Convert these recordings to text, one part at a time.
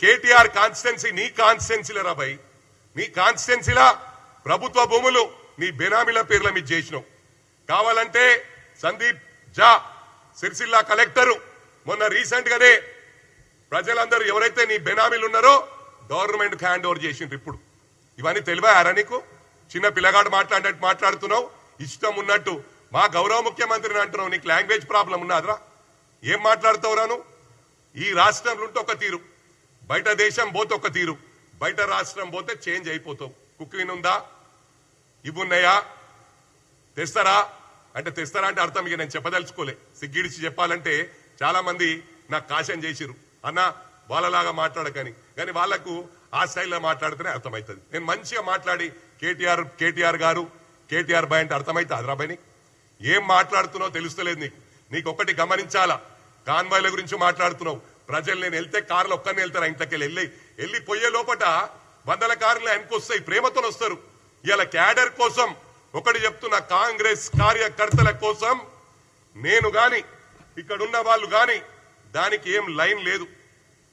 KTR constituency నీ కాన్స్టిట్యున్సీలరా భయ్, నీ కాన్స్టిట్యున్సీలా ప్రభుత్వ భూములు నీ బెనామీల పేర్ల మీద చేసినావు. కావాలంటే సందీప్ జా సిరిసిల్ల కలెక్టరు మొన్న రీసెంట్ గానే ప్రజలందరూ ఎవరైతే నీ బెనామీలు ఉన్నారో గవర్నమెంట్ హ్యాండ్ ఓవర్ చేసిండ్రు. ఇప్పుడు ఇవన్నీ తెలివారా నీకు? చిన్న పిల్లగాడు మాట్లాడినట్టు మాట్లాడుతున్నావు, ఇష్టం ఉన్నట్టు మా గౌరవ ముఖ్యమంత్రిని అంటున్నావు. నీకు లాంగ్వేజ్ ప్రాబ్లం ఉన్నదిరా? ఏం మాట్లాడుతావురా నువ్వు? ఈ రాష్ట్రంలో ఉంటే ఒక తీరు, బయట దేశం పోతే ఒక తీరు, బయట రాష్ట్రం పోతే చేంజ్ అయిపోతావు. కుక్కిన్ ఉందా? ఇవున్నాయా? తెస్తారా అంటే తెస్తారా అంటే అర్థం ఇక నేను చెప్పదలుచుకోలే. సిగ్గిడిచి చెప్పాలంటే చాలా మంది నాకు కాశం చేసిరు అన్న వాళ్ళలాగా మాట్లాడకని, కానీ వాళ్లకు ఆ స్టైల్లో మాట్లాడితేనే అర్థమవుతుంది. నేను మంచిగా మాట్లాడి కేటీఆర్ గారు కేటీఆర్ బాయ్ అంటే అర్థమైతే అదరాబాయ్ నీకు ఏం మాట్లాడుతున్నావు తెలుస్తలేదు. నీకు ఒకటి గమనించాలా, కాన్వాయ్ల గురించి మాట్లాడుతున్నావు. ప్రజలు నేను వెళ్తే కార్లు ఒక్కరిని వెళ్తారా? ఇంట్లోకి వెళ్ళి పోయే లోపట 100 కార్లు వెనకొస్తాయి, ప్రేమతో వస్తారు. ఇలా క్యాడర్ కోసం ఒకటి చెప్తున్నా, కాంగ్రెస్ కార్యకర్తల కోసం నేను గాని ఇక్కడున్న వాళ్ళు గాని దానికి ఏం లైన్ లేదు,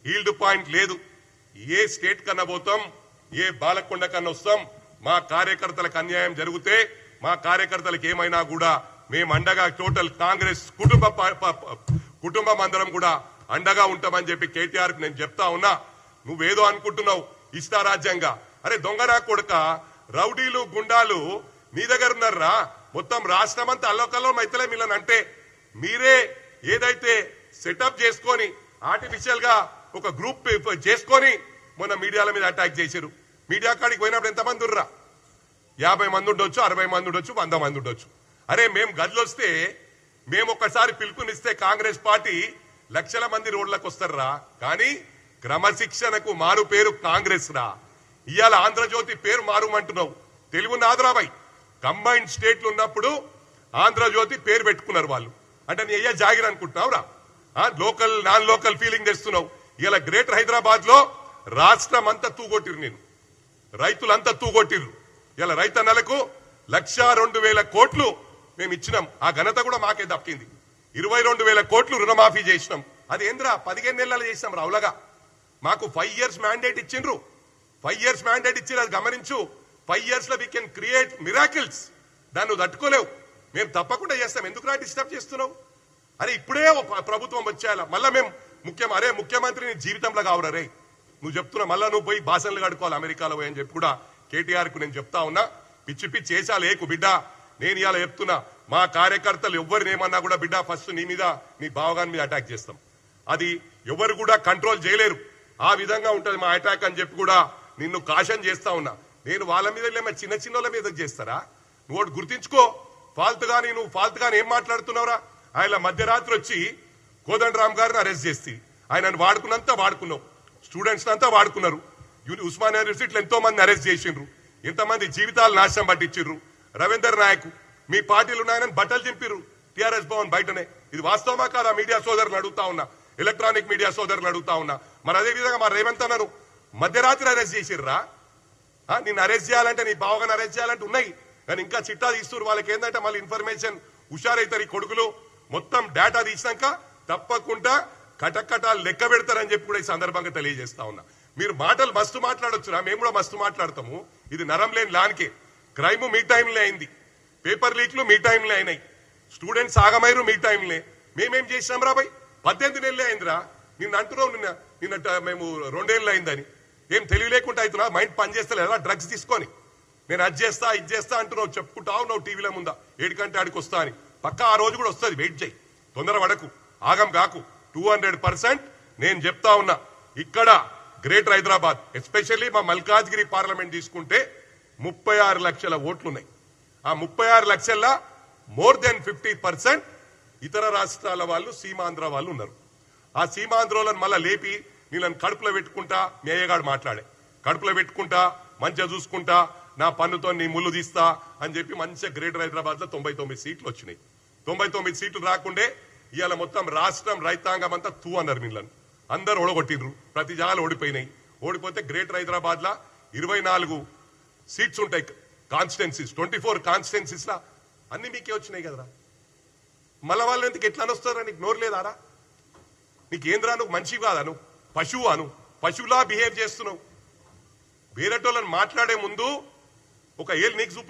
హీల్డ్ పాయింట్ లేదు. ఏ స్టేట్ కన్నా పోతాం, ఏ బాలకొండ కన్నా వస్తాం. మా కార్యకర్తలకు అన్యాయం జరిగితే మా కార్యకర్తలకు ఏమైనా కూడా మేము అండగా టోటల్ కాంగ్రెస్ కుటుంబం అందరం కూడా అండగా ఉంటామని చెప్పి కేటీఆర్ కు నేను చెప్తా ఉన్నా. నువ్వేదో అనుకుంటున్నావు ఇష్టారాజ్యంగా. అరే దొంగనా కొడుక, రౌడీలు గుండాలు నీ దగ్గర ఉన్నారా? మొత్తం రాష్ట్రం అంతా అల్లకల్లం అయితలే మిల్లని అంటే మీరే ఏదైతే సెటప్ చేసుకొని ఆర్టిఫిషియల్ గా ఒక గ్రూప్ చేసుకొని మొన్న మీడియాల మీద అటాక్ చేశారు. మీడియా కాడికి పోయినప్పుడు ఎంతమంది ఉర్రా? 50 మంది ఉండొచ్చు, 60 మంది ఉండొచ్చు, 100 మంది ఉండొచ్చు. అరే మేము గదిలొస్తే మేము ఒక్కసారి పిలుపునిస్తే కాంగ్రెస్ పార్టీ లక్షల మంది రోడ్లకు వస్తారా? కానీ క్రమశిక్షణకు మారు పేరు కాంగ్రెస్ రా. ఇవాళ ఆంధ్రజ్యోతి పేరు మారుమంటున్నావు. తెలుగు నాదరాబాయ్ కంబైన్డ్ స్టేట్లు ఉన్నప్పుడు ఆంధ్రజ్యోతి పేరు పెట్టుకున్నారు వాళ్ళు. అంటే నీ అయ్యా జాగిర్ అనుకుంటున్నావురా? లోకల్ నాన్ లోకల్ ఫీలింగ్ తెస్తున్నావు. ఇలా గ్రేటర్ హైదరాబాద్ లో రాష్ట్రం అంతా తూగొట్టిరు, నేను రైతులంతా తూగొట్టిర్రు. ఇలా రైతన్నలకు 1,02,000 కోట్లు మేము ఇచ్చినాం. ఆ ఘనత కూడా మాకే దక్కింది. 22,000 కోట్లు రుణమాఫీ చేసినాం. అది ఏంద్రా 15 నెలలు చేసినాం రావులగా. మాకు 5 years మ్యాండేట్ ఇచ్చిండ్రు. 5 years మ్యాండేట్ ఇచ్చి అది గమనించు. 5 years లో వీ కెన్ క్రియేట్ మిరాకిల్స్. దాన్ని నువ్వు తట్టుకోలేవు. మేము తప్పకుండా చేస్తాం. ఎందుకు డిస్టర్బ్ చేస్తున్నావు? అరే ఇప్పుడే ప్రభుత్వం వచ్చేయాల, మళ్ళా మేము ముఖ్యమంత్రిని జీవితంలో కావురా రే. నువ్వు చెప్తున్నా మళ్ళా నువ్వు పోయి భాషలు కడుకోవాలి అమెరికాలో పోయి అని చెప్పి కూడా కేటీఆర్ కు నేను చెప్తా ఉన్నా. పిచ్చి పిచ్చి చేసాలు ఏకు బిడ్డ. నేను ఇలా చెప్తున్నా, మా కార్యకర్తలు ఎవరిని ఏమన్నా కూడా బిడ్డ ఫస్ట్ నీ మీద నీ బావగాని మీద అటాక్ చేస్తాం. అది ఎవరు కూడా కంట్రోల్ చేయలేరు. ఆ విధంగా ఉంటది మా అటాక్ అని చెప్పి కూడా నిన్ను కాషన్ చేస్తా ఉన్నా. నేను వాళ్ళ మీద చిన్న చిన్నోళ్ళ మీద చేస్తారా? నువ్వు గుర్తించుకో. నువ్వు ఫాల్తుగాని ఏం మాట్లాడుతున్నావురా? ఆయన మధ్యరాత్రి వచ్చి కోదండరామ్ గారిని అరెస్ట్ చేసి ఆయనను వాడుకున్నంత వాడుకున్నావు. స్టూడెంట్స్ అంతా వాడుకున్నారు. ఉస్మానియా యూనివర్సిటీలో ఎంతో మంది అరెస్ట్ చేసిండ్రు. ఎంతమంది జీవితాలు నాశనం పట్టించిర్రు. రవీందర్ నాయక్ మీ పార్టీలు ఉన్నాయని బట్టలు చింపిర్రు టిఆర్ఎస్ భవన్ బయటనే. ఇది వాస్తవమా కాదా? మీడియా సోదరులు అడుగుతా ఉన్నా, ఎలక్ట్రానిక్ మీడియా సోదరులు అడుగుతా ఉన్నా. మరి అదే విధంగా మా రేవంత్ అన్నారు మధ్యరాత్రి అరెస్ట్ చేసిర్రా? నిన్ను అరెస్ట్ చేయాలంటే నీ బావగాని అరెస్ట్ చేయాలంటే ఉన్నాయి, కానీ ఇంకా చిట్టా తీస్తున్నారు. వాళ్ళకి ఏంటంటే మళ్ళీ ఇన్ఫర్మేషన్ హుషారైతారు ఈ కొడుకులు. మొత్తం డేటా తీసినాక తప్పకుండా కటకటాలు లెక్క పెడతారని చెప్పి కూడా ఈ సందర్భంగా తెలియజేస్తా ఉన్నా. మీరు మాటలు మస్తు మాట్లాడొచ్చురా, మేము కూడా మస్తు మాట్లాడతాము. ఇది నరం లేని లాన్కే. క్రైమ్ మీ టైంలో అయింది, పేపర్ లీక్లు మీ టైంలో అయినాయి, స్టూడెంట్స్ ఆగమైరు మీ టైంలో. మేమేం చేసినాం రా భయ్? 18 నెలలే అయిందిరా. నిన్న అంటున్నావు నిన్న మేము 2 ఏళ్ళు అయిందని. ఏం తెలివి లేకుండా అవుతున్నా? మైండ్ పనిచేస్తలేదా? డ్రగ్స్ తీసుకొని నేను అది చేస్తా ఇది చేస్తా అంటున్నావు, చెప్పుకుంటావు నువ్వు టీవీలో ముందా 7 గంటల ఆడికి వస్తా అని. పక్క ఆ రోజు కూడా వస్తుంది, వెయిట్ చేయి, తొందర పడకు, ఆగం కాకు. 200% నేను చెప్తా ఉన్నా. ఇక్కడ గ్రేటర్ హైదరాబాద్ ఎస్పెషల్లీ మా మల్కాజ్గిరి పార్లమెంట్ తీసుకుంటే 36 లక్షల ఓట్లున్నాయి. ఆ 36 లక్షల్లో మోర్ దెన్ 50% ఇతర రాష్ట్రాల వాళ్ళు, సీమాంధ్ర వాళ్ళు ఉన్నారు. ఆ సీమాంధ్రోలను మళ్ళా లేపి నీళ్ళని కడుపులో పెట్టుకుంటా, మీ అయ్యగాడు మాట్లాడే కడుపులో పెట్టుకుంటా, మంచిగా చూసుకుంటా, నా పన్నుతో నీ ముళ్ళు తీస్తా అని చెప్పి మంచిగా గ్రేటర్ హైదరాబాద్ లో 99 సీట్లు వచ్చినాయి. 99 సీట్లు రాకుండే ఇవాళ మొత్తం రాష్ట్రం రైతాంగం అంతా తూ అన్నారు. నీళ్ళని అందరు ఓడగొట్టిండ్రు, ప్రతి జాగాలు ఓడిపోయినాయి. ఓడిపోతే గ్రేటర్ హైదరాబాద్ లా 24 సీట్స్ ఉంటాయి కాన్స్టిట్యున్సీస్, 24 కాన్స్టిట్యున్సీస్ లా అన్ని మీకే వచ్చినాయి కదరా. మళ్ళా వాళ్ళు ఎందుకు ఎట్లా వస్తారా? నీకు నోరు లేదారా? నీకేంద్రా? నువ్వు మనిషి కాదా? నువ్వు పశువు అను? పశువులా బిహేవ్ చేస్తున్నావు. వేరేటోళ్ళని మాట్లాడే ముందు ఒక ఏళ్ళు నీకు చూపి